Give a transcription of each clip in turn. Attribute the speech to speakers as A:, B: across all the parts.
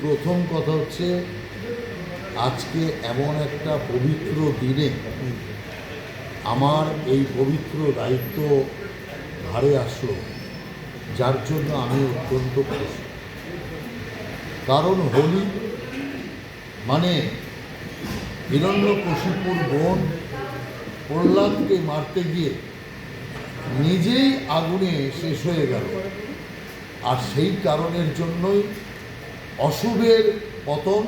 A: প্রথম কথা হচ্ছে আজকে এমন একটা পবিত্র দিনে আমার এই পবিত্র দায়িত্ব ঘাড়ে আসলো, যার জন্য আমি অত্যন্ত খুশি। কারণ হোলি মানে হিরণ্যকশিপুর বোন প্রহ্লাদকে মারতে গিয়ে নিজেই আগুনে শেষ হয়ে গেল, আর সেই কারণের জন্যই অশুভের পতন,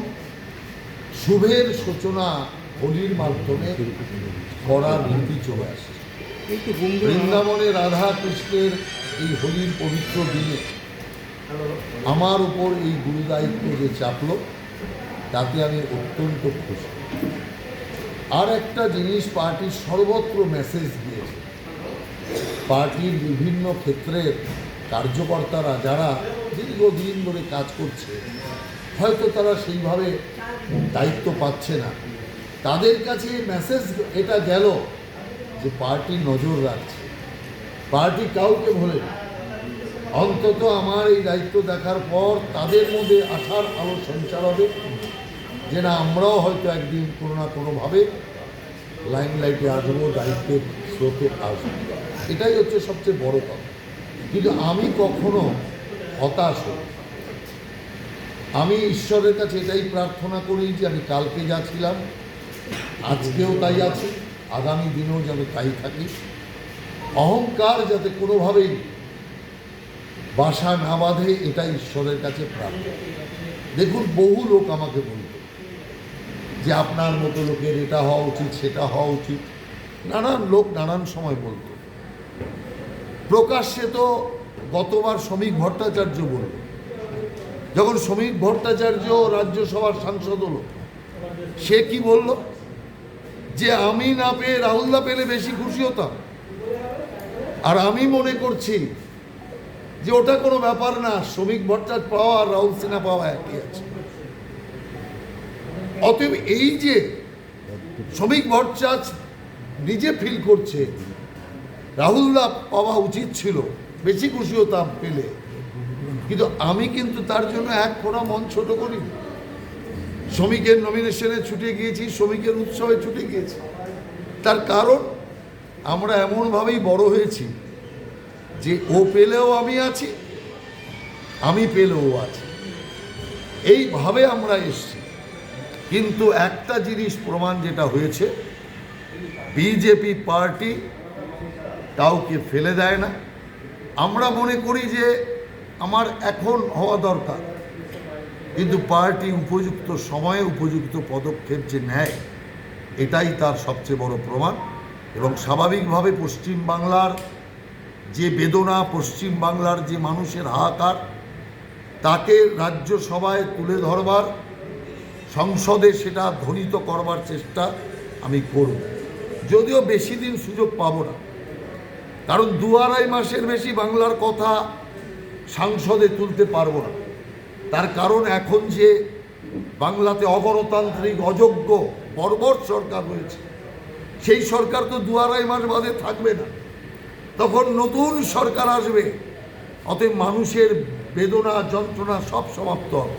A: শুভের সূচনা হোলির মাধ্যমে করার রীতি চলে আসে। বৃন্দাবনে রাধা কৃষ্ণের এই হোলির পবিত্র দিনে আমার উপর এই গুরুদায়িত্ব যে চাপলো, তাতে আমি অত্যন্ত খুশি। আর একটা জিনিস, পার্টির সর্বত্র মেসেজ দিয়েছে। পার্টির বিভিন্ন ক্ষেত্রের কার্যকর্তারা যারা দীর্ঘদিন ধরে কাজ করছে, হয়তো তারা সেইভাবে দায়িত্ব পাচ্ছে না, তাদের কাছে মেসেজ এটা গেল যে পার্টি নজর রাখছে, পার্টি কাউকে ভোলে না। অন্তত আমার এই দায়িত্ব দেখার পর তাদের মধ্যে আশার আলো সঞ্চার হবে যে না, আমরাও হয়তো একদিন কোনো না কোনোভাবে লাইমলাইটে আসবো, দায়িত্বের স্রোতে আসবো। এটাই হচ্ছে সবচেয়ে বড় কথা। কিন্তু আমি কখনো হতাশ হই। আমি ঈশ্বরের কাছে এটাই প্রার্থনা করি যে আমি কালকে যা ছিলাম আজকেও তাই আছি, আগামী দিনেও যেন তাই থাকি। অহংকার যাতে কোনোভাবেই বাসা না বাঁধে, এটা ঈশ্বরের কাছে প্রার্থনা। দেখুন, বহু লোক আমাকে বলত যে আপনার মতো লোকের এটা হওয়া উচিত, সেটা হওয়া উচিত। নানান লোক নানান সময় বলত। প্রকাশ্যে তো গতবার শ্রমিক ভট্টাচার্য বলল, যখন শ্রমিক ভট্টাচার্য রাজ্যসভার সাংসদ হলো, সে কি বলল যে আমি না পেয়ে রাহুলদা পেলে বেশি খুশি হতাম। আর আমি মনে করছি যে ওটা কোনো ব্যাপার না, শ্রমিক ভট্টাচার্য পাওয়া আর রাহুল সিনহা পাওয়া একই আছে। অতএব এই যে শ্রমিক ভট্টাচার্য নিজে ফিল করছে রাহুলদা পাওয়া উচিত ছিল, বেশি খুশি হতাম পেলে, কিন্তু আমি কিন্তু তার জন্য এক ফোঁটা মন ছোট করি। শ্রমিকের নমিনেশনে ছুটে গিয়েছি, শ্রমিকের উৎসবে ছুটে গিয়েছি। তার কারণ আমরা এমনভাবেই বড় হয়েছি যে ও পেলেও আমি আছি, আমি পেলেও আছি, এইভাবে আমরা এসছি। কিন্তু একটা জিনিস প্রমাণ যেটা হয়েছে, বিজেপি পার্টি কাউকে ফেলে দেয় না। আমরা মনে করি যে আমার এখন হওয়া দরকার, কিন্তু পার্টি উপযুক্ত সময়ে উপযুক্ত পদক্ষেপ যে নেয়, এটাই তার সবচেয়ে বড় প্রমাণ। এবং স্বাভাবিকভাবে পশ্চিমবাংলার যে বেদনা, পশ্চিমবাংলার যে মানুষের হাহাকার, তাকে রাজ্যসভায় তুলে ধরবার, সংসদে সেটা ধ্বনিত করবার চেষ্টা আমি করব। যদিও বেশি দিন সুযোগ পাবো না, কারণ 2-2.5 মাসের বেশি বাংলার কথা সংসদে তুলতে পারবো না। তার কারণ এখন যে বাংলাতে অগণতান্ত্রিক, অযোগ্য, বর্বর সরকার রয়েছে, সেই সরকার তো 2-2.5 মাস বাদে থাকবে না, তখন নতুন সরকার আসবে। অতএব মানুষের বেদনা, যন্ত্রণা সব সমাপ্ত হবে।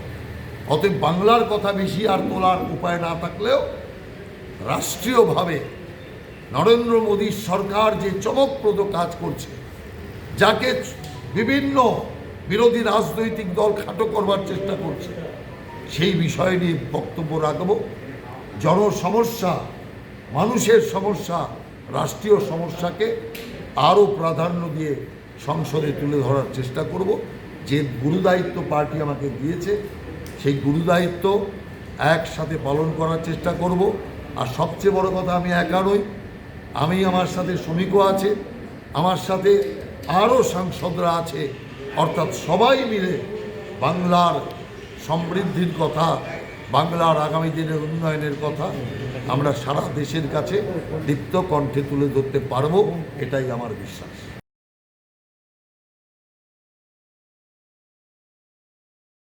A: অতএব বাংলার কথা বেশি আর তোলার উপায় না থাকলেও রাষ্ট্রীয়ভাবে নরেন্দ্র মোদীর সরকার যে চমকপ্রদ কাজ করছে, যাকে বিভিন্ন বিরোধী রাজনৈতিক দল খাটো করবার চেষ্টা করছে, সেই বিষয় নিয়ে বক্তব্য রাখব। জনসমস্যা, মানুষের সমস্যা, রাষ্ট্রীয় সমস্যাকে আরও প্রাধান্য দিয়ে সংসদে তুলে ধরার চেষ্টা করব। যে গুরুদায়িত্ব পার্টি আমাকে দিয়েছে, সেই গুরুদায়িত্ব একসাথে পালন করার চেষ্টা করব। আর সবচেয়ে বড় কথা, আমি একা নই, আমি, আমার সাথে শ্রমিকও আছে, আমার সাথে আরও সাংসদরা আছে। অর্থাৎ সবাই মিলে বাংলার সমৃদ্ধির কথা, বাংলার আগামী দিনের উন্নয়নের কথা আমরা সারা দেশের কাছে দীপ্ত কণ্ঠে তুলে ধরতে পারবো, এটাই আমার বিশ্বাস।